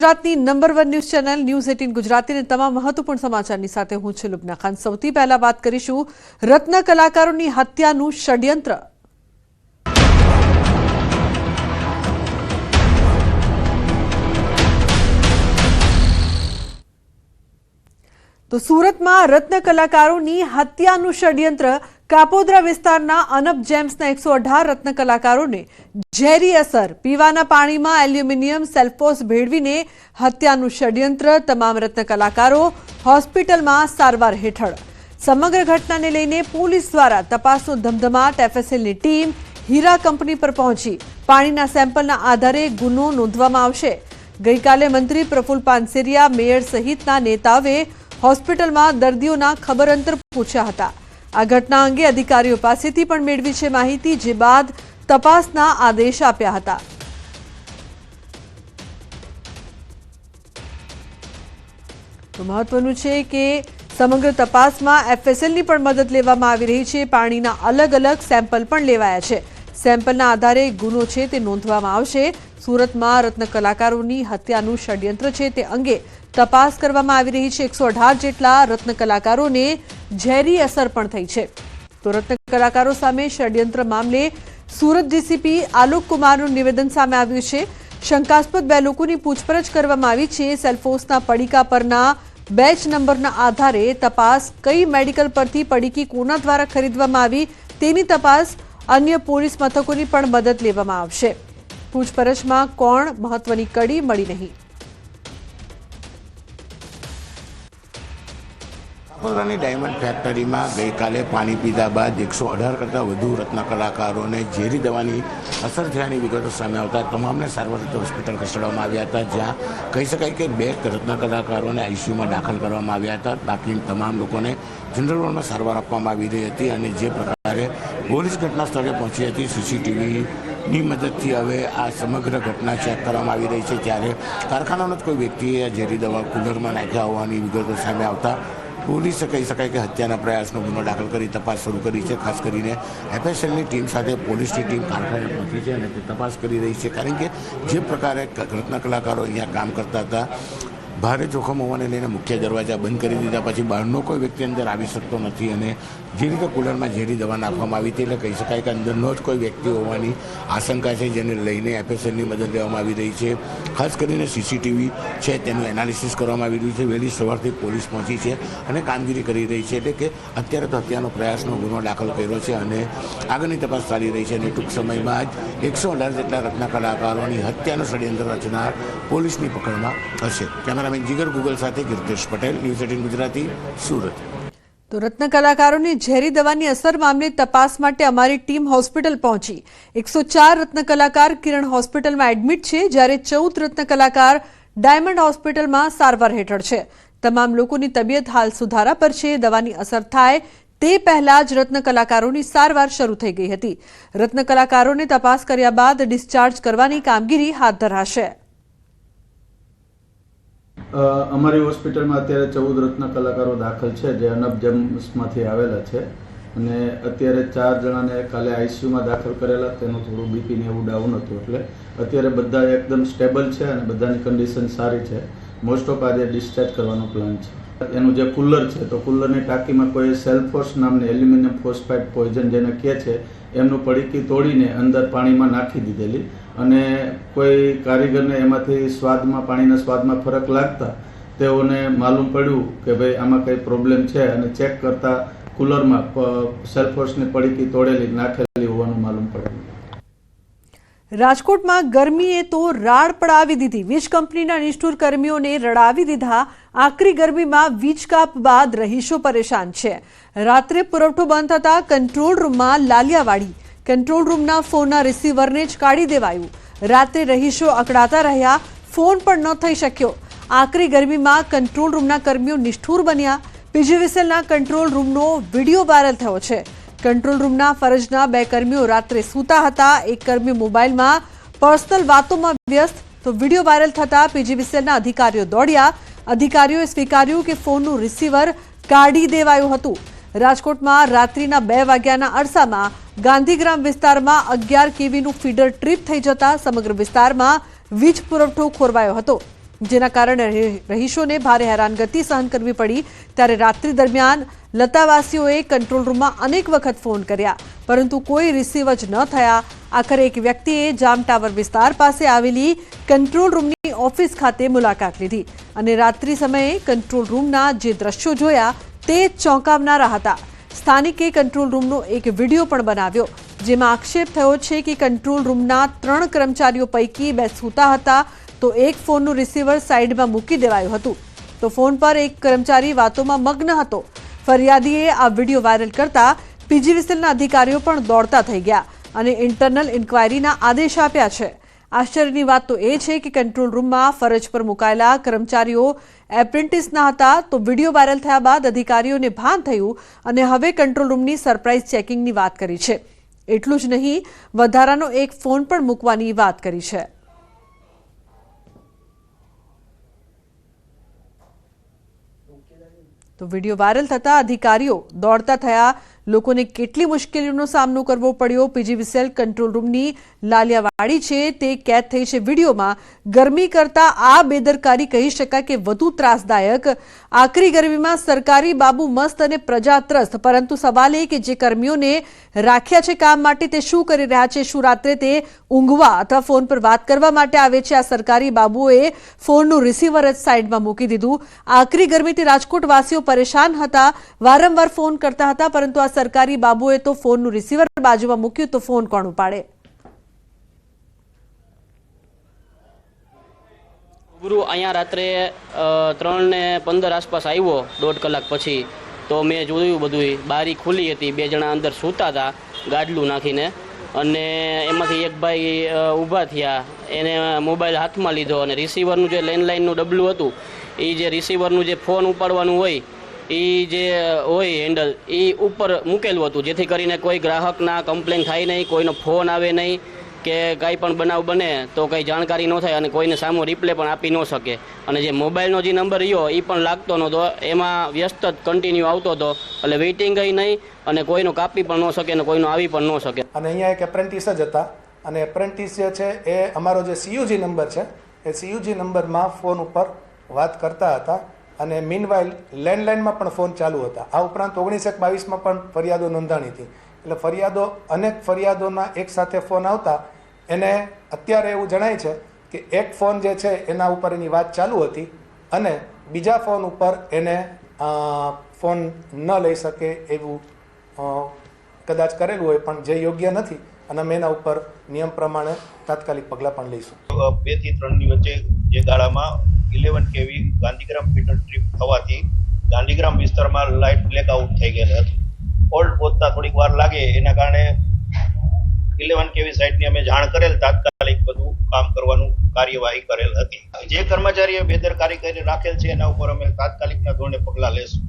ગુજરાતની number 1 news channel news 18 ગુજરાતીને તમામ મહત્વપૂર્ણ સમાચારની સાથે હું છું લુબના ખાન। સૌથી પહેલા વાત કરીશું રત્ન કલાકારોની હત્યાનું ષડયંત્ર। તો સુરતમાં રત્ન કલાકારોની હત્યાનું ષડયંત્ર। કાપોદ્રા વિસ્તારના અનબ જેમ્સના 118 રત્ન કલાકારોને ઝેરી અસર, પીવાના પાણીમાં એલ્યુમિનિયમ સેલ્ફોસ ભેળવીને હત્યાનું ષડયંત્ર। તમામ રત્ન કલાકારો હોસ્પિટલમાં સારવાર હેઠળ। સમગ્ર ઘટનાને લઈને પોલીસ દ્વારા તપાસનો ધમધમાટ। એફએસએલની ટીમ હીરા કંપની પર પહોંચી પાણીના સેમ્પલના આધારે ગુનો નોંધવામાં આવશે। ગઈકાલે મંત્રી પ્રફુલ પાનસેરિયા, મેયર સહિતના નેતાઓએ હોસ્પિટલમાં દર્દીઓના ખબર અંતર પૂછ્યા હતા। આ ઘટના અંગે અધિકારીઓ પાસેથી પણ મેળવી છે માહિતી, જે બાદ તપાસના આદેશ આપ્યા હતા। તો મહત્વનું છે કે સમગ્ર તપાસમાં એફએસએલની પણ મદદ લેવામાં આવી રહી છે। પાણીના અલગ અલગ સેમ્પલ પણ લેવાયા છે। સેમ્પલના આધારે ગુનો છે તે નોંધવામાં આવશે। સુરતમાં રત્ન કલાકારોની હત્યાનું ષડયંત્ર છે તે અંગે તપાસ કરવામાં આવી રહી છે। 118 જેટલા રત્ન કલાકારોને ઝેરી અસર પણ થઈ છે। તો રત્ન કલાકારો સામે ષડયંત્ર મામલે સુરત ડીસીપી આલોક કુમારનું નિવેદન સામે આવ્યું છે। શંકાસ્પદ 2 લોકોની પૂછપરછ કરવામાં આવી છે। સેલ્ફોસના પડીકા પરના બેચ નંબરના આધારે તપાસ। કઈ મેડિકલ પરથી પડીકી કોના દ્વારા ખરીદવામાં આવી તેની તપાસ। અન્ય પોલીસ મથકોની પણ મદદ લેવામાં આવશે। પૂછપરછમાં કોણ મહત્વની કડી મળી નહીં। કાપોદ્રાની ડાયમંડ ફેક્ટરીમાં ગઈકાલે પાણી પીધા બાદ 118 કરતાં વધુ રત્ન કલાકારોને ઝેરી દવાની અસર થયાની વિગતો સામે આવતા તમામને સારવાર અર્થે હોસ્પિટલ ખસેડવામાં આવ્યા હતા, જ્યાં કહી શકાય કે 2 રત્ન કલાકારોને આઈસીયુમાં દાખલ કરવામાં આવ્યા હતા। બાકી તમામ લોકોને જનરલ વોર્ડમાં સારવાર આપવામાં આવી રહી હતી અને જે પ્રકારે પોલીસ ઘટના સ્થળે પહોંચી હતી, સીસીટીવીની મદદથી હવે આ સમગ્ર ઘટના ચેક કરવામાં આવી રહી છે। ત્યારે કારખાનાનો જ કોઈ વ્યક્તિએ ઝેરી દવા કુલરમાં નાખ્યા હોવાની વિગતો સામે આવતા પોલીસે કહી શકાય કે હત્યાના પ્રયાસનો ગુનો દાખલ કરી તપાસ શરૂ કરી છે। ખાસ કરીને એફએસએલની ટીમ સાથે પોલીસની ટીમ કારખાને પહોંચી છે અને તે તપાસ કરી રહી છે, કારણ કે જે પ્રકારે રત્ન કલાકારો અહીંયા કામ કરતા હતા, ભારે જોખમ હોવાને લઈને મુખ્ય દરવાજા બંધ કરી દીધા પછી બહારનો કોઈ વ્યક્તિ અંદર આવી શકતો નથી અને જે રીતે કુલરમાં ઝેરી દવા નાખવામાં આવી હતી એટલે કહી શકાય કે અંદરનો જ કોઈ વ્યક્તિ હોવાની આશંકા છે, જેને લઈને એફએસએલની મદદ લેવામાં આવી રહી છે। ખાસ કરીને સીસીટીવી છે તેનું એનાલિસિસ કરવામાં આવી રહ્યું છે। વહેલી સવારથી પોલીસ પહોંચી છે અને કામગીરી કરી રહી છે, એટલે કે અત્યારે તો હત્યાનો પ્રયાસનો ગુનો દાખલ કર્યો છે અને આગળની તપાસ ચાલી રહી છે અને ટૂંક સમયમાં જ 118 જેટલા રત્ન કલાકારોની હત્યાનું ષડયંત્ર રચનાર પોલીસની પકડમાં હશે। કેમેરામેન જીગર ગૂગલ સાથે ગીર્તેશ પટેલ, ન્યૂઝ 18 ગુજરાતી, સુરત। તો રત્ન કલાકારોની ઝેરી દવાની અસર મામલે તપાસ માટે અમારી ટીમ હોસ્પિટલ પહોંચી। 104 રત્ન કલાકાર કિરણ હોસ્પિટલમાં એડમિટ છે, જ્યારે 14 રત્ન કલાકાર ડાયમંડ હોસ્પિટલમાં સારવાર હેઠળ છે। તમામ લોકોની તબિયત હાલ સુધારા પર છે। દવાની અસર થાય તે પહેલા જ રત્ન કલાકારોની સારવાર શરૂ થઈ ગઈ હતી। રત્ન કલાકારોને તપાસ કર્યા બાદ ડિસ્ચાર્જ કરવાની કામગીરી હાથ ધરાશે। અમારી હોસ્પિટલમાં અત્યારે 14 રત્ન કલાકારો દાખલ છે, જે અનબ જેમ્સમાંથી આવેલા છે અને અત્યારે 4 જણાને કાલે આઈસીયુમાં દાખલ કરેલા। તેનું થોડું બીપી ને એવું ડાઉન હતું, એટલે અત્યારે બધા એકદમ સ્ટેબલ છે અને બધાની કન્ડિશન સારી છે। મોસ્ટ ઓફ આજે ડિસ્ચાર્જ કરવાનો પ્લાન છે। એનું જે કુલર છે, તો કુલરની ટાંકીમાં કોઈ સેલ્ફોસ નામની એલ્યુમિનિયમ ફોસ્ફાઇડ પોઈઝન જેને કહે છે એમનું પડીકી તોડીને અંદર પાણીમાં નાખી દીધેલી અને કોઈ કારીગરને એમાંથી સ્વાદમાં, પાણીના સ્વાદમાં ફરક લાગતા તેઓને માલુમ પડ્યું કે ભાઈ આમાં કંઈ પ્રોબ્લેમ છે અને ચેક કરતા કુલરમાં સેલ્ફોસની પડીકી તોડેલી નાખેલી હોવાનું માલુમ પડ્યું। રાજકોટમાં ગરમીએ તો રાડ પડાવી દીધી। વીજ કંપનીના નિષ્ઠુર કર્મીઓને રડાવી દીધા। આકરી ગરમીમાં વીજ કાપ બાદ રહીશો પરેશાન છે। રાત્રે પુરવઠો બંધ થતા કંટ્રોલ રૂમમાં લાલિયાવાડી। કંટ્રોલ રૂમના ફોનના રિસીવરને જ કાઢી દેવાયું। રાત્રે રહીશો અકળાતા રહ્યા, ફોન પણ ન થઈ શક્યો। આકરી ગરમીમાં કંટ્રોલ રૂમના કર્મીઓ નિષ્ઠુર બન્યા। પીજીવીસીએલના કંટ્રોલ રૂમનો વિડીયો વાયરલ થયો છે। કંટ્રોલ રૂમના ફરજના 2 કર્મીઓ રાત્રે સૂતા હતા। એક કર્મી મોબાઈલમાં પર્સનલ વાતોમાં વ્યસ્ત, તો વિડીયો વાયરલ થતા પીજીવીસીએલના અધિકારીઓ દોડ્યા। અધિકારીઓએ સ્વીકાર્યું કે ફોનનું રિસીવર કાઢી દેવાયું હતું। રાજકોટમાં રાત્રિના 2 વાગ્યાના અરસામાં ગાંધીગ્રામ વિસ્તારમાં 11 કેવીનું ફીડર ટ્રીપ થઈ જતા સમગ્ર વિસ્તારમાં વીજ પુરવઠો ખોરવાયો હતો। જેના કારણે રહીશોને ભારે હેરાનગતિ સહન કરવી પડી। ત્યારે રાત્રિ દરમિયાન લતાવાસીઓએ કંટ્રોલ રૂમમાં અનેક વખત ફોન કર્યા, પરંતુ કોઈ રિસીવ જ ન થયા। આખરે એક વ્યક્તિએ જામ ટાવર વિસ્તાર પાસે આવેલી કંટ્રોલ રૂમની ઓફિસ ખાતે મુલાકાત લીધી અને રાત્રિ સમયે કંટ્રોલ રૂમના જે દ્રશ્યો જોયા તે ચોંકાવનારા હતા। સ્થાનિકે કંટ્રોલ રૂમનો એક વિડીયો પણ બનાવ્યો, જેમાં આક્ષેપ થયો છે કે કંટ્રોલ રૂમના 3 કર્મચારીઓ પૈકી 2 સૂતા હતા, તો એક ફોનનું રિસીવર સાઈડમાં મૂકી દેવાયું હતું, તો ફોન પર એક કર્મચારી વાતોમાં મગ્ન હતો। ફરિયાદીએ આ વિડીયો વાયરલ કરતા પીજીવીસીએલના અધિકારીઓ પણ દોડતા થઈ ગયા અને ઇન્ટરનલ ઇન્ક્વાયરીના આદેશ આપ્યા છે। આશ્ચર્યની વાત તો એ છે કે કંટ્રોલ રૂમમાં ફરજ પર મુકાયેલા કર્મચારીઓ એપ્રેન્ટિસના હતા, તો વિડીયો વાયરલ થયા બાદ અધિકારીઓને ભાન થયું અને હવે કંટ્રોલ રૂમની સરપ્રાઇઝ ચેકિંગની વાત કરી છે। એટલું જ નહીં, વધારાનો એક ફોન પણ મૂકવાની વાત કરી છે। તો વિડીયો વાયરલ થતા અધિકારીઓ દોડતા થયા। લોકોને કેટલી મુશ્કેલીઓનો સામનો કરવો પડ્યો। પીજીવીસીએલ કંટ્રોલ રૂમની લાલિયાવાડી છે તે કેદ થઈ છે વિડીયોમાં। ગરમી કરતા આ બેદરકારી કહી શકાય કે વધુ ત્રાસદાયક। આકરી ગરમીમાં સરકારી બાબુ મસ્ત અને પ્રજા ત્રસ્ત, પરંતુ સવાલ એ કે જે કર્મીઓને રાખ્યા છે કામ માટે તે શું કરી રહ્યા છે? શું રાત્રે તે ઊંઘવા અથવા ફોન પર વાત કરવા માટે આવે છે? આ સરકારી બાબુઓએ ફોનનું રિસીવર જ સાઈડમાં મૂકી દીધું। આકરી ગરમીથી રાજકોટવાસીઓ પરેશાન હતા, વારંવાર ફોન કરતા હતા, પરંતુ આ સરકારી બાબુએ તો ફોનનું રિસીવર બાજુમાં મૂક્યું, તો ફોન કોણ ઉપાડે? ગુરુ અહીંયા રાત્રે 3:15 આસપાસ આવ્યો, 1.5 કલાક પછી। તો મેં જોયું બધું, બારી ખુલ્લી હતી, 2 જણા અંદર સૂતા હતા ગાડલું નાખીને, અને એમાંથી એક ભાઈ ઊભા થયા, એને મોબાઈલ હાથમાં લીધો અને રિસીવરનું જે લેન્ડલાઇનનું ડબલું હતું, એ જે રિસીવરનું જે ફોન ઉપાડવાનું હોય એ જે હોય હેન્ડલ, એ ઉપર મૂકેલું હતું, જેથી કરીને કોઈ ગ્રાહકના કમ્પ્લેન થાય નહીં, કોઈનો ફોન આવે નહીં કે કાંઈ પણ બનાવ બને તો કંઈ જાણકારી ન થાય અને કોઈને સામો રિપ્લે પણ આપી ન શકે। અને જે મોબાઈલનો જે નંબર રહ્યો એ પણ લાગતો નહોતો, એમાં વ્યસ્ત જ કન્ટિન્યુ આવતો હતો, એટલે વેઇટિંગ નહીં અને કોઈનો કાપી પણ ન શકે અને કોઈનો આવી પણ ન શકે। અને અહીંયા એક એપ્રેન્ટિસ જ હતા, અને એપ્રેન્ટિસ જે છે એ અમારો જે CUG નંબર છે એ CUG નંબરમાં ફોન ઉપર વાત કરતા હતા, અને મીનવાઇલ લેન્ડલાઇનમાં પણ ફોન ચાલુ હતા। આ ઉપરાંત 19/22માં પણ ફરિયાદો નોંધાણી હતી, એટલે અનેક ફરિયાદોના એક સાથે ફોન આવતા એને અત્યારે એવું જણાય છે કે એક ફોન જે છે એના ઉપર એની વાત ચાલુ હતી અને બીજા ફોન ઉપર એને ફોન ન લઈ શકે એવું કદાચ કરેલું હોય, પણ જે યોગ્ય નથી અને અમે એના ઉપર નિયમ પ્રમાણે તાત્કાલિક પગલાં પણ લઈશું। 2 થી 3ની વચ્ચે જે ગાળામાં 11 kV ગાંધીગ્રામ ફીડર ટ્રીપ થવાથી ગાંધીગ્રામ વિસ્તારમાં લાઇટ બ્લેકઆઉટ થઈ ગયેલ હતી। ફોલ્ટ પહોંચતા થોડીક વાર લાગે, એના કારણે 11 kV સાઇટની અમે જાણ કરેલ, તાત્કાલિક બધું કામ કરવાનું કાર્યવાહી કરેલ હતી। જે કર્મચારીએ બેદરકારી કરી રાખેલ છે એના ઉપર અમે તાત્કાલિકના ધોરણે પગલાં લેશું।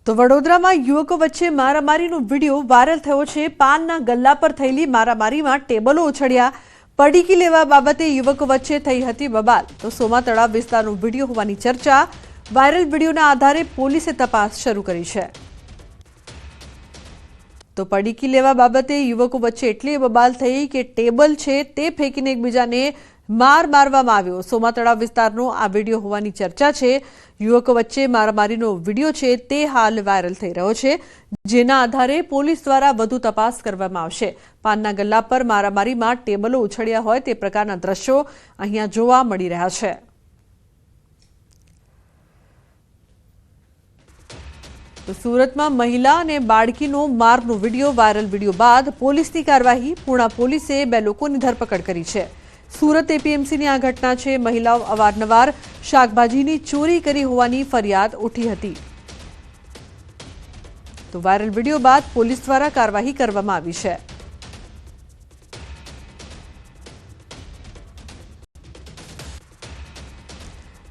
તો વડોદરામાં યુવકો વચ્ચે મારામારીનો વિડીયો વાયરલ થયો છે। પાનના ગલ્લા પર થયેલી મારામારીમાં ટેબલો ઉછળ્યા, પડીકી લેવા બાબતે યુવકો વચ્ચે થઈ હતી બબાલ। તો સોમા તળાવ વિસ્તારનો વિડીયો હોવાની ચર્ચા। વાયરલ વિડીયોના આધારે પોલીસે તપાસ શરૂ કરી છે। તો પડીકી લેવા બાબતે યુવકો વચ્ચે એટલી બબાલ થઈ કે ટેબલ છે તે ફેંકીને એકબીજાને મારવામાં આવ્યો। સોમા તળાવ વિસ્તારનો આ વિડીયો હોવાની ચર્ચા છે। યુવકો વચ્ચે મારામારીનો વિડીયો છે તે હાલ વાયરલ થઈ રહ્યો છે, જેના આધારે પોલીસ દ્વારા વધુ તપાસ કરવામાં આવશે। પાનના ગલ્લા પર મારામારીમાં ટેબલો ઉછળ્યા હોય તે પ્રકારના દ્રશ્યો અહીંયા જોવા મળી રહ્યા છે। તો સુરતમાં મહિલા અને બાળકીનો મારનો વિડીયો વાયરલ વિડીયો બાદ પોલીસની કાર્યવાહી। પૂર્ણા પોલીસે 2 લોકોની ધરપકડ કરી છે। સુરત એપીએમસીની આ ઘટના છે। મહિલાઓ અવારનવાર શાકભાજીની ચોરી કરી હોવાની ફરિયાદ ઉઠી હતી। તો વાયરલ વિડીયો બાદ પોલીસ દ્વારા કાર્યવાહી કરવામાં આવી છે।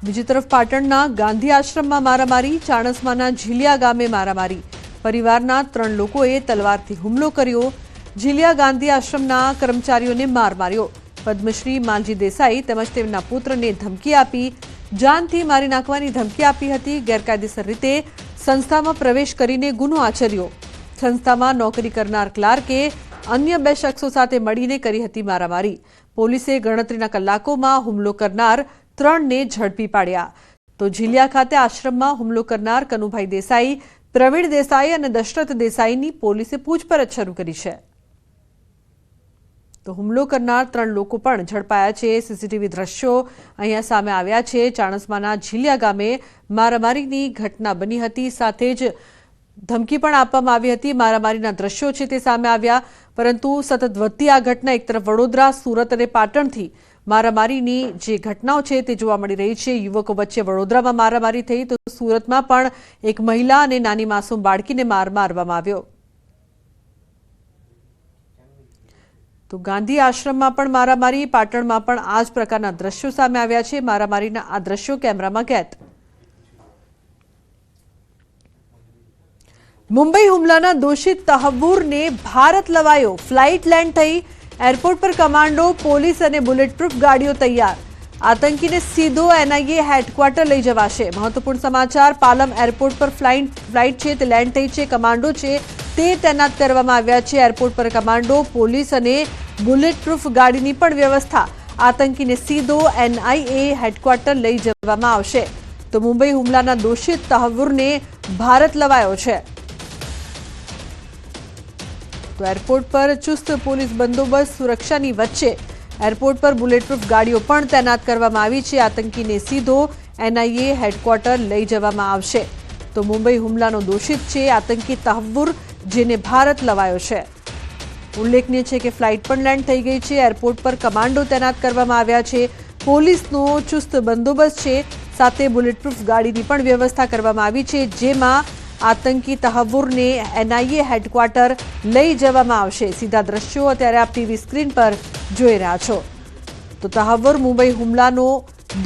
બીજી તરફ પાટણના ગાંધી આશ્રમમાં મારામારી, ચાણસ્માના ઝીલિયા ગામે મારામારી, પરિવારના 3 લોકોએ તલવારથી હુમલો કર્યો, ઝીલિયા ગાંધી આશ્રમના કર્મચારીઓને માર માર્યો, પદ્મશ્રી માલજી દેસાઈ તેમજ તેમના પુત્રને ધમકી આપી, જાનથી મારી નાખવાની ધમકી આપી હતી। ગેરકાયદેસર રીતે સંસ્થામાં પ્રવેશ કરીને ગુનો આચર્યો। સંસ્થામાં નોકરી કરનાર ક્લાર્કે અન્ય 2 શખ્સો સાથે મળીને કરી હતી મારામારી। પોલીસે ગણતરીના કલાકોમાં હુમલો કરનાર ત્રણને ઝડપી પાડ્યા. તો ઝીલિયા ખાતે આશ્રમમાં હુમલો કરનાર કનુભાઈ દેસાઈ, પ્રવીણ દેસાઈ અને દશરથ દેસાઈની પોલીસે પૂછપરછ શરૂ કરી છે. તો હુમલો કરનાર 3 લોકો પણ ઝડપાયા છે. સીસીટીવી દ્રશ્યો અહીંયા સામે આવ્યા છે. ચાણસ્માના ઝીલિયા ગામે મારામારીની ઘટના બની હતી, સાથે જ ધમકી પણ આપવામાં આવી હતી. મારામારીના દ્રશ્યો છે તે સામે આવ્યા, પરંતુ સતત વધતી આ ઘટના એક તરફ વડોદરા, સુરત અને પાટણથી મારામારીની જે ઘટનાઓ છે તે જોવા મળી રહી છે. યુવકો વચ્ચે વડોદરામાં મારામારી થઈ, તો સુરતમાં પણ એક મહિલા અને નાની માસૂમ બાળકીને મારવામાં આવ્યો. તો ગાંધી આશ્રમમાં પણ મારામારી, પાટણમાં પણ આ જ પ્રકારના દ્રશ્યો સામે આવ્યા છે. મારામારીના આ દ્રશ્યો કેમેરામાં કેદ. મુંબઈ હુમલાના દોષિત તહવ્વુરને ભારત લવાયો. ફ્લાઇટ લેન્ડ થઈ. એરપોર્ટ પર કમાન્ડો, પોલીસ અને બુલેટપ્રૂફ ગાડીઓ તૈયાર. આતંકીને સીધો એનઆઈએ હેડક્વાર્ટર લઈ જવાશે. મહત્વપૂર્ણ સમાચાર, પાલમ એરપોર્ટ પર ફ્લાઇટ છે તે લેન્ડ થઈ છે. કમાન્ડો છે તે તૈનાત કરવામાં આવ્યા છે. એરપોર્ટ પર કમાન્ડો, પોલીસ અને બુલેટપ્રૂફ ગાડીની પણ વ્યવસ્થા. આતંકીને સીધો એનઆઈએ હેડક્વાર્ટર લઈ જવામાં આવશે. તો મુંબઈ હુમલાના દોષિત તહવ્વુરને ભારત લવાયો છે. તો એરપોર્ટ પર ચુસ્ત પોલીસ બંદોબસ્ત, સુરક્ષાની વચ્ચે એરપોર્ટ પર બુલેટપ્રૂફ ગાડીઓ પણ તૈનાત કરવામાં આવી છે. આતંકીને સીધો એનઆઈએ હેડક્વાર્ટર લઈ જવામાં આવશે. તો મુંબઈ હુમલાનો દોષિત છે આતંકી તહવ્વુર, જેને ભારત લવાયો છે. ઉલ્લેખનીય છે કે ફ્લાઇટ પણ લેન્ડ થઈ ગઈ છે. એરપોર્ટ પર કમાન્ડો તૈનાત કરવામાં આવ્યા છે. પોલીસનો ચુસ્ત બંદોબસ્ત છે, સાથે બુલેટપ્રૂફ ગાડીની પણ વ્યવસ્થા કરવામાં આવી છે, જેમાં આતંકી તહવ્વુરને એનઆઈએ હેડક્વાર્ટર લઈ જવામાં આવશે. સીધા દ્રશ્યો અત્યારે આપ ટીવી સ્ક્રીન પર જોઈ રહ્યા છો. તો તહવ્વુર મુંબઈ હુમલાનો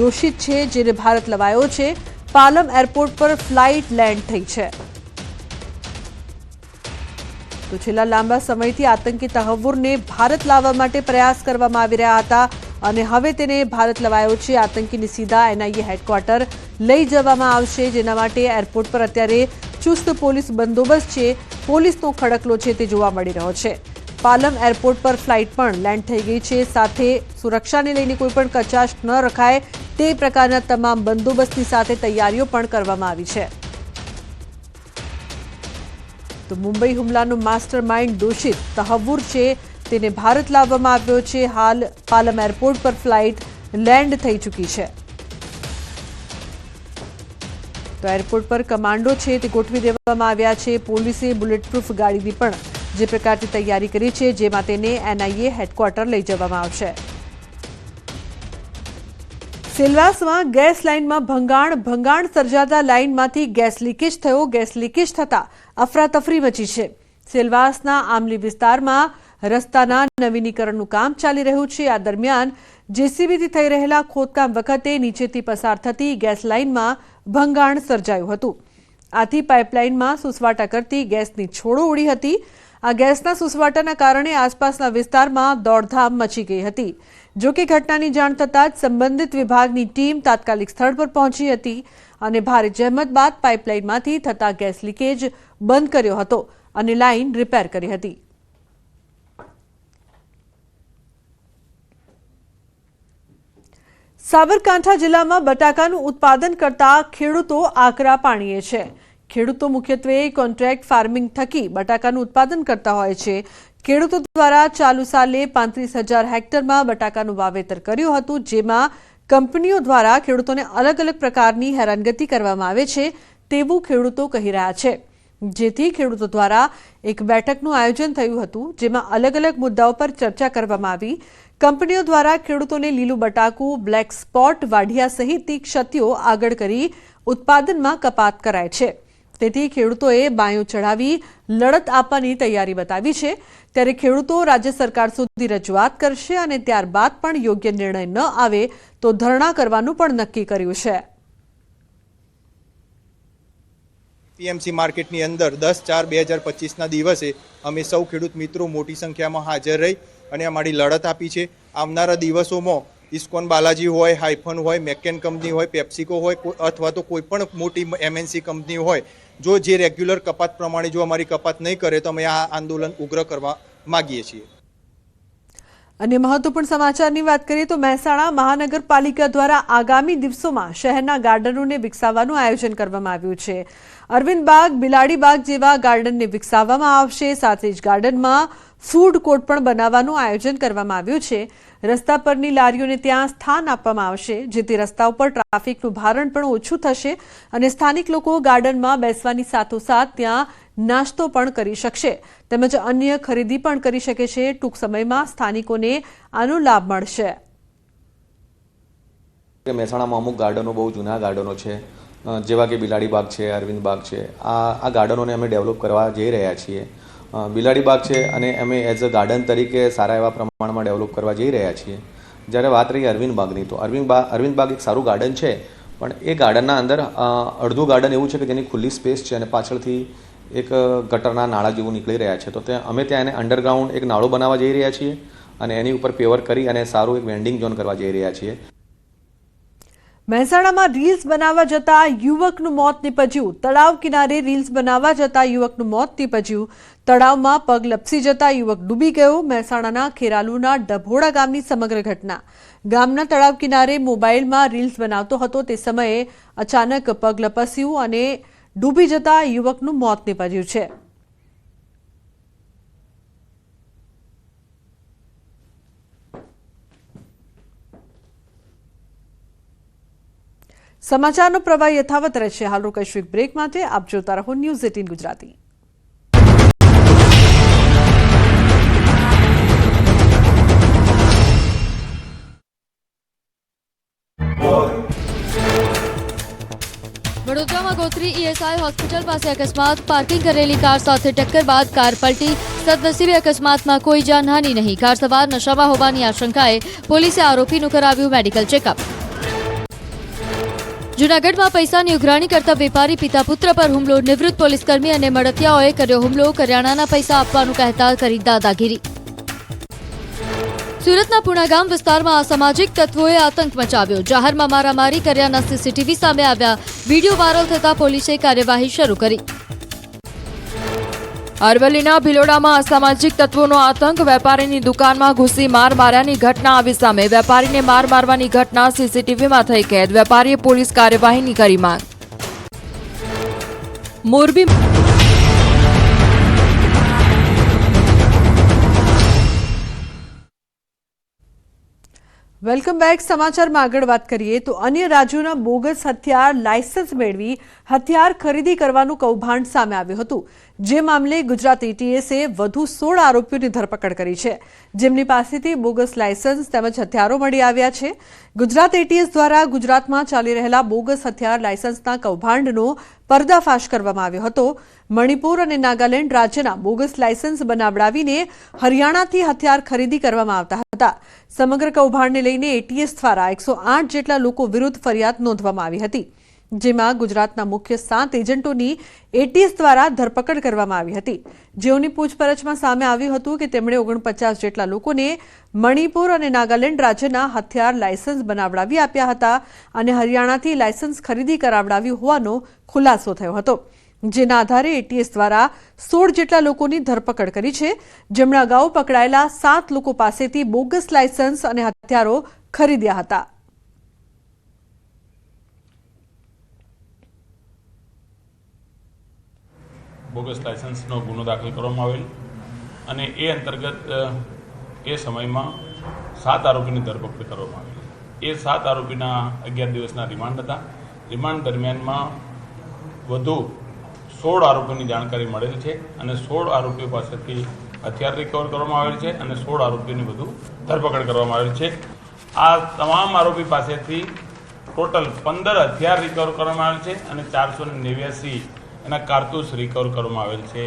દોષિત છે, જેને ભારત લવાયો છે. પાલમ એરપોર્ટ પર ફ્લાઇટ લેન્ડ થઈ છે. તો છેલ્લા લાંબા સમયથી આતંકી તહવ્વુરને ભારત લાવવા માટે પ્રયાસ કરવામાં આવી રહ્યા હતા, અને હવે તેને ભારત લવાયો છે. આતંકીને સીધા એનઆઈએ હેડક્વાર્ટર લઈ જવામાં આવશે, જેના માટે એરપોર્ટ પર અત્યારે ચુસ્ત પોલીસ બંદોબસ્ત છે. પોલીસનો ખડકલો છે તે જોવા મળી રહ્યો છે. પાલમ એરપોર્ટ પર ફ્લાઇટ પણ લેન્ડ થઈ ગઈ છે. સાથે સુરક્ષાને લઈને કોઈ પણ કચાશ ન રખાય તે પ્રકારના તમામ બંદોબસ્તની સાથે તૈયારીઓ પણ કરવામાં આવી છે. તો મુંબઈ હુમલાનો માસ્ટર માઇન્ડ દોષિત તહવ્વુર છે, તેને ભારત લાવવામાં આવ્યો છે. હાલ પાલમ એરપોર્ટ પર ફ્લાઇટ લેન્ડ થઈ ચૂકી છે. તો એરપોર્ટ પર કમાન્ડો છે તે ગોઠવી દેવામાં આવ્યા છે. પોલીસે બુલેટપ્રૂફ ગાડીની પણ જે પ્રકારની તૈયારી કરી છે, જેમાં તેને એનઆઈએ હેડક્વાર્ટર લઈ જવામાં આવશે. સેલવાસમાં ગેસ લાઇનમાં ભંગાણ સર્જાતા લાઇનમાંથી ગેસ લીકેજ થયો. ગેસ લીકેજ થતા અફરાતફરી મચી છે. સેલવાસના આમલી વિસ્તારમાં રસ્તાના નવીનીકરણનું કામ ચાલી રહ્યું છે. આ દરમિયાન જેસીબીથી થઈ રહેલા ખોદકામ વખતે નીચેથી પસાર થતી ગેસ લાઇનમાં ભંગાણ સર્જાયું હતું. આથી પાઇપલાઇનમાં સુસવાટા કરતી ગેસની છોડો ઉડી હતી. આ ગેસના સુસવાટાના કારણે આસપાસના વિસ્તારમાં દોડધામ મચી ગઈ હતી. જો કે ઘટનાની જાણ થતાં જ સંબંધિત વિભાગની ટીમ તાત્કાલિક સ્થળ પર પહોંચી હતી અને ભારે જહેમત બાદ પાઇપલાઇનમાંથી થતા ગેસ લીકેજ બંધ કર્યો હતો અને લાઇન રિપેર કરી હતી. સાબરકાંઠા જિલ્લામાં બટાકાનું ઉત્પાદન કરતા ખેડૂતો આકરા પાણીએ છે. ખેડૂતો મુખ્યત્વે કોન્ટ્રાક્ટ ફાર્મિંગ થકી બટાકાનું ઉત્પાદન કરતા હોય છે. ખેડૂતો દ્વારા ચાલુ સાલે 35,000 હેક્ટરમાં બટાકાનું વાવેતર કર્યું હતું, જેમાં કંપનીઓ દ્વારા ખેડૂતોને અલગ અલગ પ્રકારની હેરાનગતિ કરવામાં આવે છે તેવું ખેડૂતો કહી રહ્યા છે. જેથી ખેડૂતો દ્વારા એક બેઠકનું આયોજન થયું હતું, જેમાં અલગ અલગ મુદ્દાઓ પર ચર્ચા કરવામાં આવી. કંપનીઓ દ્વારા ખેડૂતોને લીલું બટાકું, બ્લેક સ્પોટ, વાઢિયા સહિતની ક્ષતિઓ આગળ કરી ઉત્પાદનમાં કપાત કરાય છે. તેથી ખેડૂતોએ બાયું ચઢાવી લડત આપવાની તૈયારી બતાવી છે. ત્યારે ખેડૂતો રાજ્ય સરકાર સુધી રજૂઆત કરશે અને ત્યારબાદ પણ યોગ્ય નિર્ણય ન આવે તો ધરણા કરવાનું પણ નક્કી કર્યું છે. પીએમસી માર્કેટની અંદર 10/4/2025ના દિવસે અમે સૌ ખેડૂત મિત્રો મોટી સંખ્યામાં હાજર રહી અને અમારી લડત આપી છે. આવનારા દિવસોમાં ઇસ્કોન બાલાજી હોય, હાઇફન હોય, મેકેન કંપની હોય, પેપ્સિકો હોય અથવા તો કોઈ પણ મોટી એમએનસી કંપની હોય, જો જે રેગ્યુલર કપાત પ્રમાણે જો અમારી કપાત નહીં કરે તો અમે આ આંદોલન ઉગ્ર કરવા માગીએ છીએ. अन्य महत्वपूर्ण समाचाરની વાત કરીએ તો મહેસાણા મહાનગરપાલિકા દ્વારા આગામી દિવસોમાં શહેરના ગાર્ડનોને વિકસાવવાનું આયોજન કરવામાં આવ્યું છે। અરવિંદ બાગ, બિલાડી બાગ જેવા ગાર્ડનને વિકસાવવામાં આવશે। સાથે જ ગાર્ડનમાં ફૂડ કોર્ટ પણ બનાવવાનું આયોજન કરવામાં આવ્યું છે। રસ્તા પરની લારીઓને ત્યાં સ્થાન આપવામાં આવશે, જેથી રસ્તા ઉપર ટ્રાફિકનું ભારણ પણ ઓછું થશે અને સ્થાનિક લોકો ગાર્ડનમાં બેસવાની સાથોસાથ ત્યાં નાસ્તો પણ કરી શકશે તેમજ અન્ય ખરીદી પણ કરી શકે છે। ટૂંક સમયમાં સ્થાનિકોને આનો લાભ મળશે। મહેસાણામાં અમુક ગાર્ડનો બહુ જૂના ગાર્ડનો છે, જેવા કે બિલાડી બાગ છે, અરવિંદ બાગ છે। આ ગાર્ડનોને અમે ડેવલપ કરવા જઈ રહ્યા છીએ। બિલાડી બાગ છે અને અમે એઝ અ ગાર્ડન તરીકે સારા એવા પ્રમાણમાં ડેવલપ કરવા જઈ રહ્યા છીએ। જ્યારે વાત રહી અરવિંદ બાગની, તો અરવિંદ બાગ એક સારું ગાર્ડન છે, પણ એ ગાર્ડનના અંદર અડધું ગાર્ડન એવું છે કે જેની ખુલ્લી સ્પેસ છે અને પાછળથી એક ગટરના નાળા જેવું નીકળી રહ્યા છે। તો અમે ત્યાં એને અંડરગ્રાઉન્ડ એક નાળો બનાવવા જઈ રહ્યા છીએ અને એની ઉપર પેવર કરી અને સારું એક વેન્ડિંગ ઝોન કરવા જઈ રહ્યા છીએ। મહેસાણામાં રીલ્સ બનાવવા જતા યુવકનું મોત નીપજ્યું। તળાવ કિનારે રીલ્સ બનાવવા જતા યુવકનું મોત નીપજ્યું। તળાવમાં પગ લપસી જતા યુવક ડૂબી ગયો। મહેસાણાના ખેરાલુના ડભોડા ગામની સમગ્ર ઘટના। ગામના તળાવ કિનારે મોબાઈલમાં રીલ્સ બનાવતો હતો તે સમયે અચાનક પગ લપસ્યું અને ડૂબી જતા યુવકનું મોત નીપજ્યું છે। સમાચારનો પ્રવાહ યથાવત રહેશે। હાલ રોકાઈશું એક બ્રેક માટે। આપ જોતા રહો ન્યૂઝ 18 ગુજરાતી। વડોદરામાં ગોત્રી ઈએસઆઈ હોસ્પિટલ પાસે અકસ્માત। પાર્કિંગ કરેલી કાર સાથે ટક્કર બાદ કાર પલટી। સદનસીબે અકસ્માતમાં કોઈ જાનહાનિ નહીં। કાર સવાર નશામાં હોવાની આશંકાએ પોલીસે આરોપીનું કરાવ્યું મેડિકલ ચેકઅપ। જૂનાગઢમાં પૈસાની ઉઘરાણી કરતા વેપારી પિતા પુત્ર પર હુમલો। નિવૃત્ત પોલીસકર્મી અને મળતિયાઓએ કર્યો હુમલો। કરિયાણાના પૈસા આપવાનું કહેતા કરી દાદાગીરી। સુરતના પુણાગામ વિસ્તારમાં અસામાજિક તત્વોએ આતંક મચાવ્યો। જાહેરમાં મારામારી કર્યાના સીસીટીવી સામે આવ્યા। વિડીયો વાયરલ થતા પોલીસે કાર્યવાહી શરૂ કરી। અરવલ્લીના ભિલોડામાં અસામાજિક તત્વોનો આતંક। વેપારીની દુકાનમાં ઘૂસી માર માર્યાની ઘટના આવી સામે। વેપારીને માર મારવાની ઘટના સીસીટીવીમાં થઈ કેદ। વેપારીએ પોલીસ કાર્યવાહીની કરી માંગ। Morbi welcome back. સમાચારમાં આગળ વાત કરીએ તો અન્ય રાજ્યોના બોગસ હથિયાર લાયસન્સ મેળવી હથિયાર ખરીદી કરવાનું કૌભાંડ સામે આવ્યું હતું। જે મામલે ગુજરાત એટીએસે વધુ 16 આરોપીઓની ધરપકડ કરી છે, જેમની પાસેથી બોગસ લાયસન્સ તેમજ હથિયારો મળી આવ્યા છે। ગુજરાત એટીએસ દ્વારા ગુજરાતમાં ચાલી રહેલા બોગસ હથિયાર લાયસન્સના કૌભાંડનો પર્દાફાશ કરવામાં આવ્યો હતો। મણિપુર અને નાગાલેન્ડ રાજ્યના બોગસ લાયસન્સ બનાવડાવીને હરિયાણાથી હથિયાર ખરીદી કરવામાં આવતા હતા। સમગ્ર કૌભાંડને લઈને એટીએસ દ્વારા 108 જેટલા લોકો વિરુદ્ધ ફરિયાદ નોંધવામાં આવી હતી, જેમાં ગુજરાતના મુખ્ય 7 એજન્ટોની એટીએસ દ્વારા ધરપકડ કરવામાં આવી હતી, જેઓની પૂછપરછમાં સામે આવ્યું હતું કે તેમણે 49 જેટલા લોકોને મણિપુર અને નાગાલેન્ડ રાજ્યના હથિયાર લાયસન્સ બનાવડાવી આપ્યા હતા અને હરિયાણાથી લાયસન્સ ખરીદી કરાવડાવ્યું હોવાનો ખુલાસો થયો હતો। જેના આધારે એટીએસ દ્વારા 16 જેટલા લોકોની ધરપકડ કરી છે, જેમણે અગાઉ પકડાયેલા 7 લોકો પાસેથી બોગસ લાયસન્સ અને હથિયારો ખરીદ્યા હતા। બોગસ લાયસન્સનો ગુનો દાખલ કરવામાં આવેલ અને એ અંતર્ગત એ સમયમાં 7 આરોપીની ધરપકડ કરવામાં આવેલી। એ 7 આરોપીના 11 દિવસના રિમાન્ડ હતા। રિમાન્ડ દરમિયાનમાં વધુ 16 આરોપીની જાણકારી મળેલ છે અને 16 આરોપીઓ પાસેથી હથિયાર રિકવર કરવામાં આવેલ છે અને 16 આરોપીઓની વધુ ધરપકડ કરવામાં આવેલ છે। આ તમામ આરોપી પાસેથી ટોટલ 15 હથિયાર રિકવર કરવામાં આવેલ છે અને 489 એના કારતૂસ રિકવર કરવામાં આવેલ છે।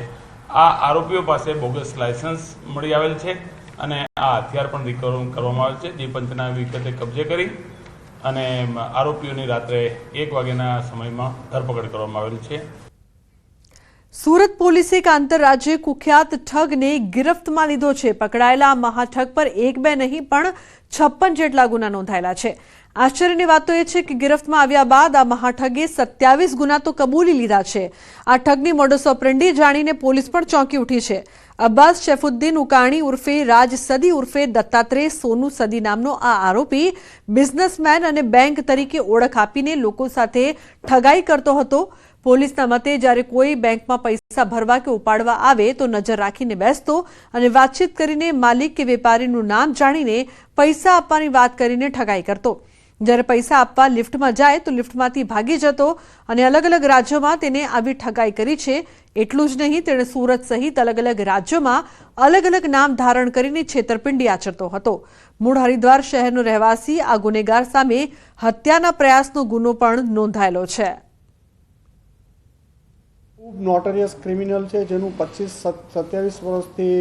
આ આરોપીઓ પાસે બોગસ લાયસન્સ મળી આવેલ છે અને આ હથિયાર પણ રિકવર કરવામાં આવેલ છે, જે પંચના વિગતે કબજે કરી અને આરોપીઓની રાત્રે 1 વાગ્યાના સમયમાં ધરપકડ કરવામાં આવેલ છે। સુરત પોલીસે એક આંતરરાજ્ય કુખ્યાત ઠગને ગિરફ્તમાં લીધો છે। પકડાયેલા મહાઠગ પર 1-2 નહીં પણ 56 જેટલા ગુના નોંધાયેલા છે। આશ્ચર્યની વાત તો એ છે કે ગિરફ્તમાં આવ્યા બાદ આ મહાઠગે 27 ગુના તો કબૂલી લીધા છે। આ ઠગની મોડસ ઓપરેન્ડી જાણીને પોલીસ પણ ચોંકી ઉઠી છે। અબ્બાસ શેફુદ્દીન ઉકાણી ઉર્ફે રાજ સદી ઉર્ફે દત્તાત્રેય સોનુ સદી નામનો આ આરોપી બિઝનેસમેન અને બેંક તરીકે ઓળખ આપીને લોકો સાથે ઠગાઈ કરતો હતો. પોલીસના મતે જ્યારે કોઈ બેંકમાં પૈસા ભરવા કે ઉપાડવા આવે તો નજર રાખીને બેસતો અને વાતચીત કરીને માલિક કે વેપારીનું નામ જાણીને પૈસા આપવાની વાત કરીને ઠગાઈ કરતો. જ્યારે પૈસા આપવા લિફ્ટમાં જાય તો લિફ્ટમાંથી ભાગી જતો અને અલગ અલગ રાજ્યોમાં તેને આવી ઠગાઈ કરી છે. એટલું જ નહીં, તેણે સુરત સહિત અલગ અલગ રાજ્યોમાં અલગ અલગ નામ ધારણ કરીને છેતરપિંડી આચરતો હતો. મૂળ હરિદ્વાર શહેરનો રહેવાસી આ ગુનેગાર સામે હત્યાના પ્રયાસનો ગુનો પણ નોંધાયેલો છે. ખૂબ નોટરિયસ ક્રિમિનલ છે, જેનું 25-27 વર્ષથી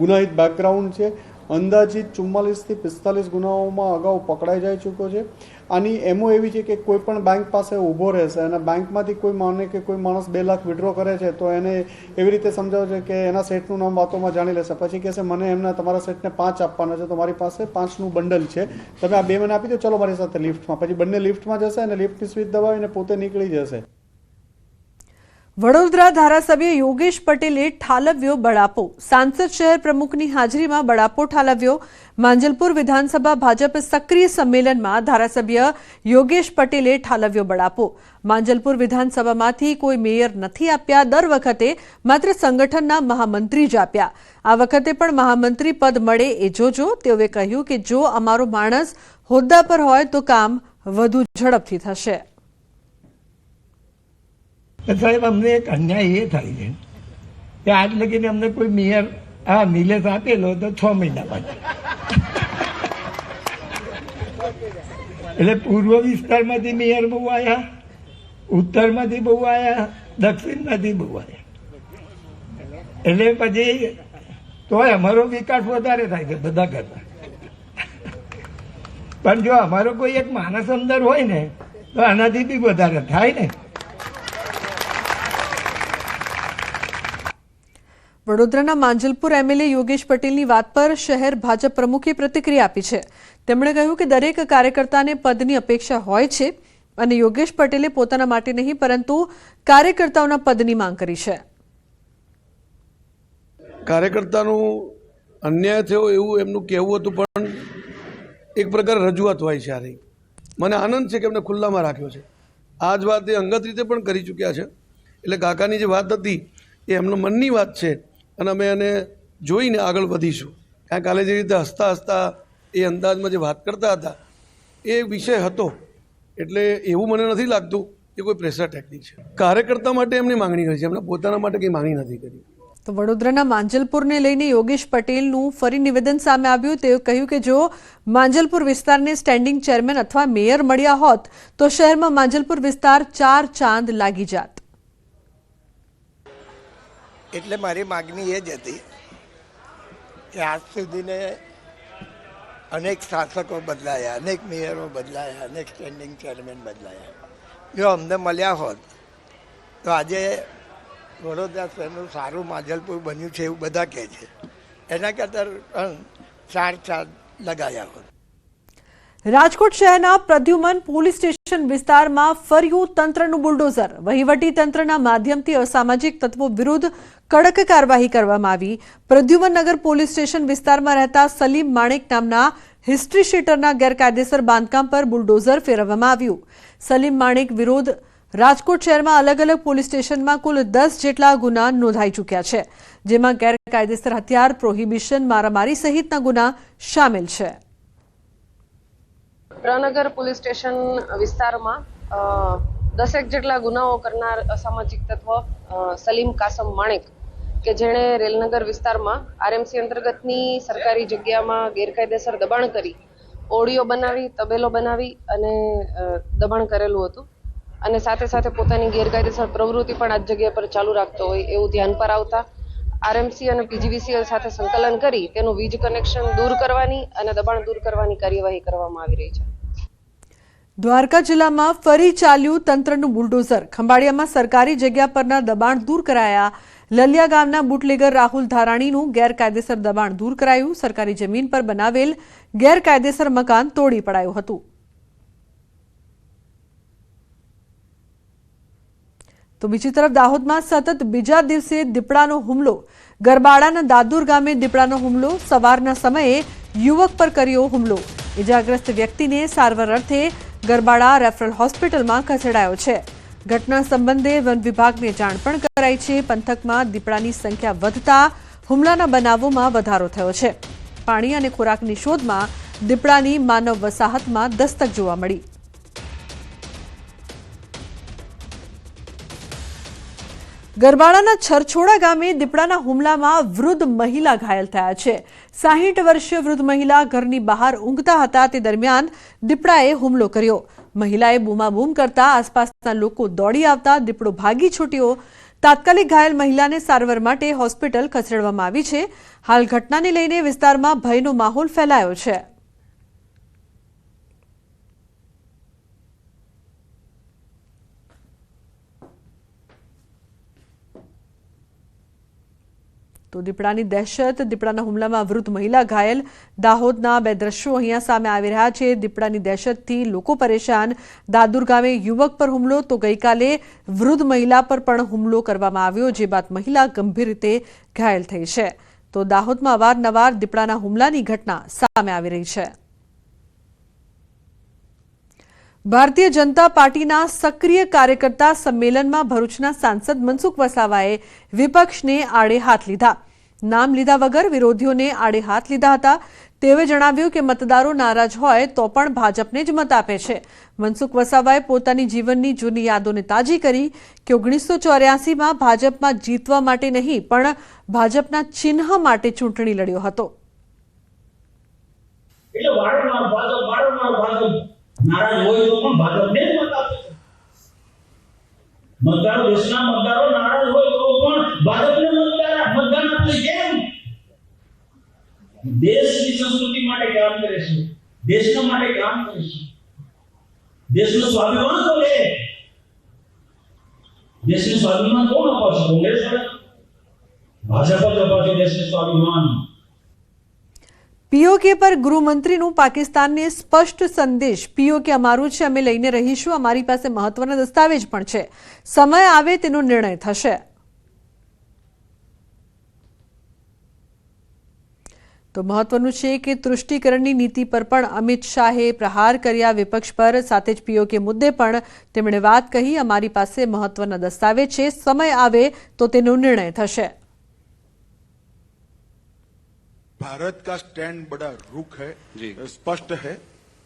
ગુનાહિત બેકગ્રાઉન્ડ છે. અંદાજિત 44 થી 45 ગુનાઓમાં અગાઉ પકડાઈ જઈ ચૂક્યો છે. આની એમો એવી છે કે કોઈ પણ બેંક પાસે ઊભો રહેશે અને બેંકમાંથી કોઈ માને કે કોઈ માણસ 2 લાખ વિડ્રો કરે છે તો એને એવી રીતે સમજાવે છે કે એના સેટનું નામ વાતોમાં જાણી લેશે. પછી કહેશે મને એમના તમારા સેટને 5 આપવાના છે, તો મારી પાસે 5નું બંડલ છે, તમે આ 2 મને આપી દો, ચલો મારી સાથે લિફ્ટમાં. પછી બંને લિફ્ટમાં જશે અને લિફ્ટની સ્વિચ દબાવીને પોતે નીકળી જશે. વડોદરા ધારાસભ્ય યોગેશ પટેલે ઠાલવ્યો બળાપો. સાંસદ શહેર પ્રમુખની હાજરીમાં બળાપો ઠાલવ્યો. માંજલપુર વિધાનસભા ભાજપ સક્રિય સંમેલનમાં ધારાસભ્ય યોગેશ પટેલે ઠાલવ્યો બળાપો. માંજલપુર વિધાનસભામાંથી કોઈ મેયર નથી આપ્યા. દર વખતે માત્ર સંગઠનના મહામંત્રી જ આપ્યા. આ વખતે પણ મહામંત્રી પદ મળે એ જોજો. તેઓએ કહ્યું કે જો અમારો માણસ હોદ્દા પર હોય તો કામ વધુ ઝડપથી થશે. સાહેબ, અમને એક અન્યાય એ થાય છે કે આજ લગીને અમને કોઈ મેયર નિલેશ આપેલો તો 6 મહિના બાદ, એટલે પૂર્વ વિસ્તારમાંથી મેયર બહુ આવ્યા, ઉત્તરમાંથી બહુ આવ્યા, દક્ષિણમાંથી બહુ આવ્યા. એટલે પછી તોય અમારો વિકાસ વધારે થાય છે બધા કરતા. પણ જો અમારો કોઈ એક માણસ અંદર હોય ને તો આનાથી બી વધારે થાય ને. વડોદરાના માંજલપુર એમએલએ યોગેશ પટેલની વાત પર શહેર ભાજપ પ્રમુખે પ્રતિક્રિયા આપી છે. તેમણે કહ્યું કે દરેક કાર્યકર્તાને પદની અપેક્ષા હોય છે અને યોગેશ પટેલે પોતાના માટે નહીં પરંતુ કાર્યકર્તાઓના પદની માંગ કરી છે. કાર્યકર્તાનું અન્યાય થયો એવું એમનું કહેવું હતું, પણ એક પ્રકાર રજૂઆત હોય છે. આ મને આનંદ છે કે એમને ખુલ્લામાં રાખ્યો છે. આ જ વાત એ અંગત રીતે પણ કરી ચૂક્યા છે. એટલે કાકાની જે વાત હતી એ એમનો મનની વાત છે અને અમે એને જોઈને આગળ વધીશું. કારણ કાલે જે રીતે હસતા હસતા એ અંદાજમાં જે વાત કરતા હતા એ વિષય હતો, એટલે એવું મને નથી લાગતું કે કોઈ પ્રેશર ટેકનિક છે. કાર્યકર્તા માટે એમની માંગણી કરી છે, એમણે પોતાના માટે કંઈ માંગણી નથી કરી. તો વડોદરાના માંજલપુરને લઈને યોગેશ પટેલનું ફરી નિવેદન સામે આવ્યું. તેઓ કહ્યું કે જો માંજલપુર વિસ્તારને સ્ટેન્ડિંગ ચેરમેન અથવા મેયર મળ્યા હોત તો શહેરમાં માંજલપુર વિસ્તાર 4 ચાંદ લાગી જાત. એટલે મારી માગણી એ જ હતી કે આજ સુધીને અનેક શાસકો બદલાયા, અનેક મેયરો બદલાયા, અનેક સ્ટેન્ડિંગ ચેરમેન બદલાયા. જો અમને મળ્યા હોત તો આજે વડોદરા શહેરનું સારું માંજલપુર બન્યું છે એવું બધા કહે છે. એના કરતાં 4 ચાંદ લગાયા હોત. રાજકોટ શહેરના પ્રદ્યુમન પોલીસ સ્ટેશન વિસ્તારમાં ફર્યું તંત્રનું બુલડોઝર. વહીવટી તંત્રના માધ્યમથી અસામાજિક તત્વો વિરુદ્ધ કડક કાર્યવાહી કરવામાં આવી. પ્રદ્યુમન નગર પોલીસ સ્ટેશન વિસ્તારમાં રહેતા સલીમ માણેક નામના હિસ્ટ્રી શીટરના ગેરકાયદેસર બાંધકામ પર બુલડોઝર ફેરવવામાં આવ્યું. સલીમ માણેક વિરુદ્ધ રાજકોટ શહેરમાં અલગ અલગ પોલીસ સ્ટેશનમાં કુલ 10 જેટલા ગુના નોંધાઈ ચૂક્યા છે, જેમાં ગેરકાયદેસર હથિયાર, પ્રોહિબિશન, મારામારી સહિતના ગુના શામેલ છે. પ્રનગર પોલીસ સ્ટેશન વિસ્તારમાં 10 જેટલા ગુનાઓ કરનાર અસામાજિક તત્વ સલીમ કાસમ માણેક કે જેણે રેલનગર વિસ્તારમાં આરએમસી અંતર્ગતની સરકારી જગ્યામાં ગેરકાયદેસર દબાણ કરી ઓડિયો બનાવી, તબેલો બનાવી અને દબાણ કરેલું હતું અને સાથે સાથે પોતાની ગેરકાયદેસર પ્રવૃત્તિ પણ આ જગ્યા પર ચાલુ રાખતો હોય એવું ધ્યાન પર આવતા આરએમસી અને પીજીવીસીએલ સાથે સંકલન કરી તેનું વીજ કનેક્શન દૂર કરવાની અને દબાણ દૂર કરવાની કાર્યવાહી કરવામાં આવી રહી છે. દ્વારકા જિલ્લામાં ફરી ચાલ્યું તંત્રનું બુલડોઝર. ખંભાળિયામાં સરકારી જગ્યા પરના દબાણ દૂર કરાયા. લલિયા ગામના બુટલેગર રાહુલ ધારાણીનું ગેરકાયદેસર દબાણ દૂર કરાયું. સરકારી જમીન પર બનાવેલ ગેરકાયદેસર મકાન તોડી પડાયું હતું. તો બીજી તરફ દાહોદમાં સતત બીજા દિવસે દીપડાનો હુમલો. ગરબાડાના દાદુર ગામે દીપડાનો હુમલો. સવારના સમયે યુવક પર કર્યો હુમલો. ઇજાગ્રસ્ત વ્યક્તિને સારવાર અર્થે ગરબાડા રેફરલ હોસ્પિટલમાં ખસેડાયો છે. ઘટના સંબંધે વન વિભાગને જાણ પણ કરાઈ છે. પંથકમાં દીપડાની સંખ્યા વધતા હુમલાના બનાવોમાં વધારો થયો છે. પાણી અને ખોરાકની શોધમાં દીપડાની માનવ વસાહતમાં દસ્તક જોવા મળી. ગરબાડાના છરછોડા ગામે દીપડાના હુમલામાં વૃદ્ધ મહિલા ઘાયલ થયા છે. 60 વર્ષીય વૃદ્ધ મહિલા ઘરની બહાર ઊંઘતા હતા તે દરમિયાન દીપડાએ હુમલો કર્યો. મહિલાએ બૂમાબૂમ કરતા આસપાસના લોકો દોડી આવતા દીપડો ભાગી છૂટ્યો. તાત્કાલિક ઘાયલ મહિલાને સારવાર માટે હોસ્પિટલ ખસેડવામાં આવી છે. હાલ ઘટનાને લઈને વિસ્તારમાં ભયનો માહોલ ફેલાયો છે. તો દીપડાની દહેશત, દીપડાના હુમલામાં વૃદ્ધ મહિલા ઘાયલ. દાહોદના 2 દ્રશ્યો અહીંયા સામે આવી રહ્યા છે. દીપડાની દહેશતથી લોકો પરેશાન. દાદુર ગામે યુવક પર હુમલો તો ગઈકાલે વૃદ્ધ મહિલા પર પણ હુમલો કરવામાં આવ્યો, જે બાદ મહિલા ગંભીર રીતે ઘાયલ થઈ છે. તો દાહોદમાં અવારનવાર દીપડાના હુમલાની ઘટના સામે આવી રહી છે. ભારતીય જનતા પાર્ટીના સક્રિય કાર્યકર્તા સંમેલનમાં ભરૂચના સાંસદ મનસુખ વસાવાએ વિપક્ષને આડે હાથ લીધા. નામ લીધા વગર વિરોધીઓને આડે હાથ લીધા હતા. તેઓએ જણાવ્યું કે મતદારો નારાજ હોય તો પણ ભાજપને જ મત આપે છે. મનસુખ વસાવાએ પોતાની જીવનની જૂની યાદોને તાજી કરી કે 1984માં ભાજપમાં જીતવા માટે નહીં પણ ભાજપના ચિહ્ન માટે ચૂંટણી લડ્યો હતો. નારાજ હોય તો પણ ભાજપને જ મત આપે છે. મતદારો, દેશના મતદારો નારાજ હોય તો પણ ભાજપને મતદાન આપે. કેમ? દેશની સંસ્કૃતિ માટે કામ કરે છે, દેશના માટે કામ કરે છે. દેશનું સ્વાભિમાન તો લે. દેશનું સ્વાભિમાન કોણ અપાવશે? કોંગ્રેસ ભાજપ જ અપાવશે દેશનું સ્વાભિમાન. પીઓકે પર ગૃહમંત્રીનું પાકિસ્તાનને સ્પષ્ટ સંદેશ. પીઓકે અમારું છે, અમે લઈને રહીશું. અમારી પાસે મહત્વના દસ્તાવેજ પણ છે. સમય આવે તેનો નિર્ણય થશે. તો મહત્વનું છે કે તૃષ્ટિકરણની નીતિ પર પણ અમિત શાહે પ્રહાર કર્યા વિપક્ષ પર. સાથે જ પીઓકે મુદ્દે પણ તેમણે વાત કહી, અમારી પાસે મહત્વના દસ્તાવેજ છે. સમય આવે તો તેનો નિર્ણય થશે. भारत का स्टैंड बड़ा रुख है, स्पष्ट है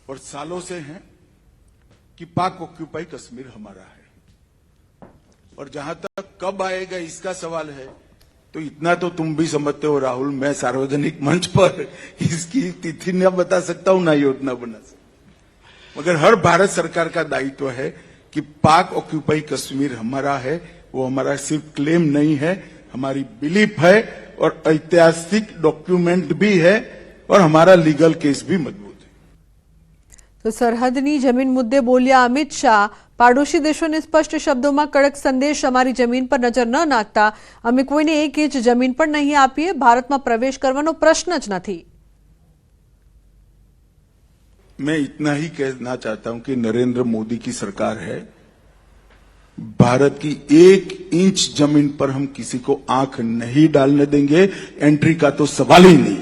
और सालों से है कि पाक ऑक्यूपाई कश्मीर हमारा है. और जहां तक कब आएगा इसका सवाल है तो इतना तो तुम भी समझते हो राहुल, मैं सार्वजनिक मंच पर इसकी तिथि न बता सकता हूं, ना योजना बना सकता, मगर हर भारत सरकार का दायित्व है कि पाक ऑक्यूपाई कश्मीर हमारा है. वो हमारा सिर्फ क्लेम नहीं है, हमारी बिलीफ है और ऐतिहासिक डॉक्यूमेंट भी है और हमारा लीगल केस भी मजबूत है. तो सरहदनी जमीन मुद्दे बोल्या अमित शाह. પાડોશી દેશોને સ્પષ્ટ શબ્દોમાં કડક સંદેશ, અમારી જમીન પર નજર ન નાખતા અમે કોઈને એક ઇંચ જમીન પણ નહીં આપીએ. ભારતમાં પ્રવેશ કરવાનો પ્રશ્ન જ નથી. मैं इतना ही कहना चाहता हूं कि नरेंद्र मोदी की सरकार है, भारत की 1 इंच जमीन पर हम किसी को आंख नहीं डालने देंगे. एंट्री का तो सवाल ही नहीं.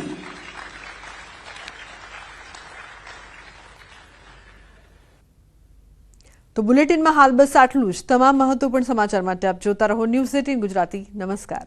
તો બુલેટિનમાં હાલ બસ આટલું જ. તમામ મહત્વપૂર્ણ સમાચાર માટે આપ જોતા રહો ન્યૂઝ 18 ગુજરાતી. નમસ્કાર.